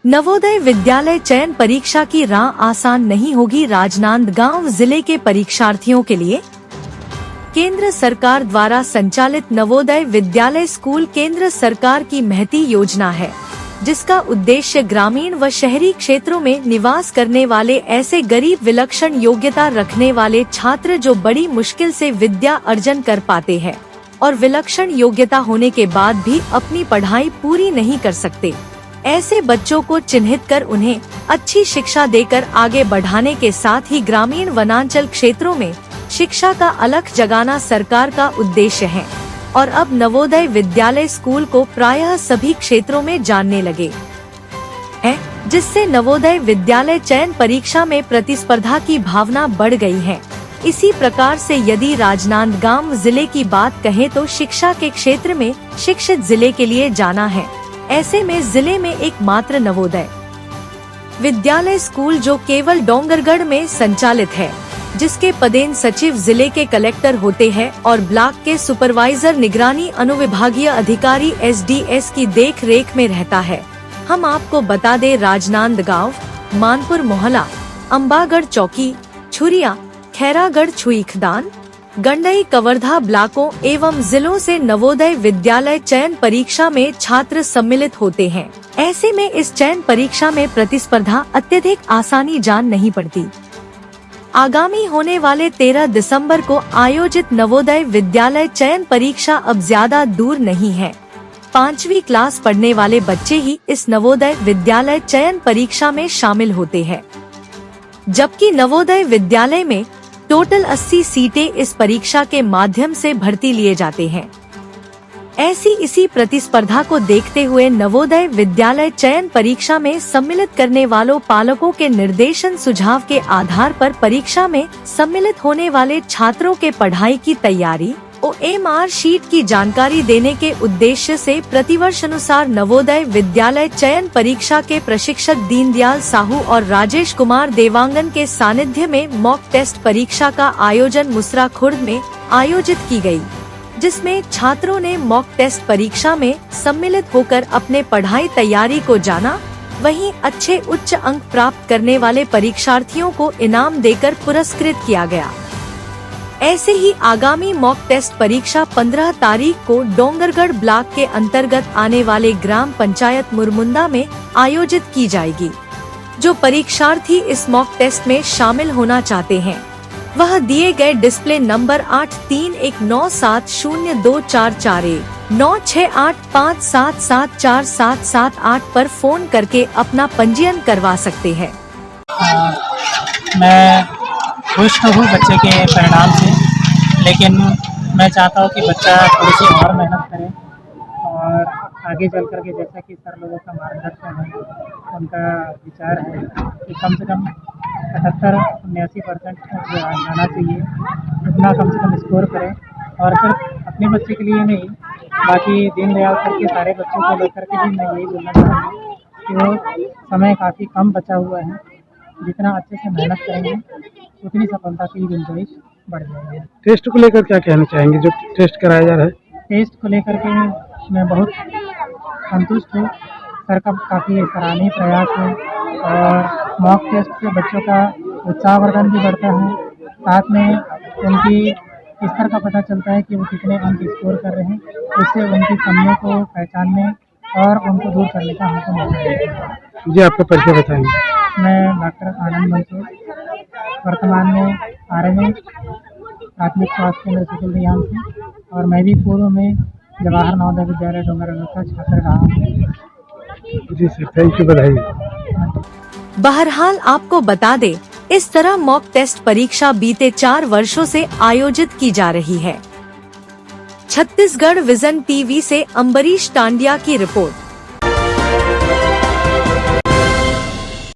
नवोदय विद्यालय चयन परीक्षा की राह आसान नहीं होगी राजनांदगांव जिले के परीक्षार्थियों के लिए। केंद्र सरकार द्वारा संचालित नवोदय विद्यालय स्कूल केंद्र सरकार की महती योजना है, जिसका उद्देश्य ग्रामीण व शहरी क्षेत्रों में निवास करने वाले ऐसे गरीब विलक्षण योग्यता रखने वाले छात्र जो बड़ी मुश्किल से विद्या अर्जन कर पाते हैं और विलक्षण योग्यता होने के बाद भी अपनी पढ़ाई पूरी नहीं कर सकते, ऐसे बच्चों को चिन्हित कर उन्हें अच्छी शिक्षा देकर आगे बढ़ाने के साथ ही ग्रामीण वनांचल क्षेत्रों में शिक्षा का अलख जगाना सरकार का उद्देश्य है और अब नवोदय विद्यालय स्कूल को प्रायः सभी क्षेत्रों में जानने लगे हैं, जिससे नवोदय विद्यालय चयन परीक्षा में प्रतिस्पर्धा की भावना बढ़ गई है। इसी प्रकार से यदि राजनांदगांव जिले की बात कहें तो शिक्षा के क्षेत्र में शिक्षित जिले के लिए जाना है। ऐसे में जिले में एकमात्र नवोदय विद्यालय स्कूल जो केवल डोंगरगढ़ में संचालित है, जिसके पदेन सचिव जिले के कलेक्टर होते हैं और ब्लॉक के सुपरवाइजर निगरानी अनुविभागीय अधिकारी SDS की देख रेख में रहता है। हम आपको बता दें, राजनांदगांव, मानपुर मोहल्ला, अंबागढ़ चौकी, छुरिया, खैरागढ़ छुईखदान, गंडई कवर्धा ब्लॉकों एवं जिलों से नवोदय विद्यालय चयन परीक्षा में छात्र सम्मिलित होते हैं। ऐसे में इस चयन परीक्षा में प्रतिस्पर्धा अत्यधिक आसानी जान नहीं पड़ती। आगामी होने वाले 13 दिसंबर को आयोजित नवोदय विद्यालय चयन परीक्षा अब ज्यादा दूर नहीं है। 5वीं क्लास पढ़ने वाले बच्चे ही इस नवोदय विद्यालय चयन परीक्षा में शामिल होते हैं, जबकि नवोदय विद्यालय में टोटल 80 सीटें इस परीक्षा के माध्यम से भर्ती लिए जाते हैं। इसी प्रतिस्पर्धा को देखते हुए नवोदय विद्यालय चयन परीक्षा में सम्मिलित करने वालों पालकों के निर्देशन सुझाव के आधार पर परीक्षा में सम्मिलित होने वाले छात्रों के पढ़ाई की तैयारी OMR शीट की जानकारी देने के उद्देश्य से प्रतिवर्ष अनुसार नवोदय विद्यालय चयन परीक्षा के प्रशिक्षक दीनदयाल साहू और राजेश कुमार देवांगन के सानिध्य में मॉक टेस्ट परीक्षा का आयोजन मुसरा खुर्द में आयोजित की गई, जिसमें छात्रों ने मॉक टेस्ट परीक्षा में सम्मिलित होकर अपने पढ़ाई तैयारी को जाना। वहीं अच्छे उच्च अंक प्राप्त करने वाले परीक्षार्थियों को इनाम देकर पुरस्कृत किया गया। ऐसे ही आगामी मॉक टेस्ट परीक्षा 15 तारीख को डोंगरगढ़ ब्लॉक के अंतर्गत आने वाले ग्राम पंचायत मुरमुंदा में आयोजित की जाएगी। जो परीक्षार्थी इस मॉक टेस्ट में शामिल होना चाहते हैं, वह दिए गए डिस्प्ले नंबर 8319702441 9685774778 पर फोन करके अपना पंजीयन करवा सकते हैं। मैं खुश तो हूँ बच्चे के परिणाम से, लेकिन मैं चाहता हूँ कि बच्चा थोड़ी सी और मेहनत करे और आगे चल कर के, जैसा कि सर लोगों का मार्गदर्शन है, उनका विचार है कि कम से कम 78-79% जाना चाहिए, उतना कम से कम स्कोर करें। और सिर्फ अपने बच्चे के लिए नहीं, बाकी दीनदयाल सर के सारे बच्चों को लेकर के भी मैं यही बोलना चाहूँगा कि वो समय काफ़ी कम बचा हुआ है, जितना अच्छे से मेहनत करेंगे उतनी सफलता की गुंजाइश बढ़ जाएगी। टेस्ट को लेकर क्या कहना चाहेंगे, जो टेस्ट कराया जा रहा है? टेस्ट को लेकर के मैं बहुत संतुष्ट हूँ। सर का काफ़ी सराहनीय प्रयास है और मॉक टेस्ट से बच्चों का उत्साहवर्धन भी बढ़ता है, साथ में उनकी स्तर का पता चलता है कि वो कितने अंक स्कोर कर रहे हैं। उससे उनकी कमियों को पहचानने और उनको दूर करने का हमको मौका मिलता है। जी, आपका परिचय बताएंगे? मैं डॉक्टर आनंद मंसूर, वर्तमान में RMA प्राथमिक स्वास्थ्य केंद्र सुकुलदियान से, और मैं भी पूर्व में जवाहर नवोदय विद्यालय डोंगरगढ़ का छात्र रहा हूँ। जी सर, थैंक यू, बधाई। बहरहाल आपको बता दे, इस तरह मॉक टेस्ट परीक्षा बीते 4 वर्षों से आयोजित की जा रही है। छत्तीसगढ़ विजन TV से अम्बरीश टांडिया की रिपोर्ट।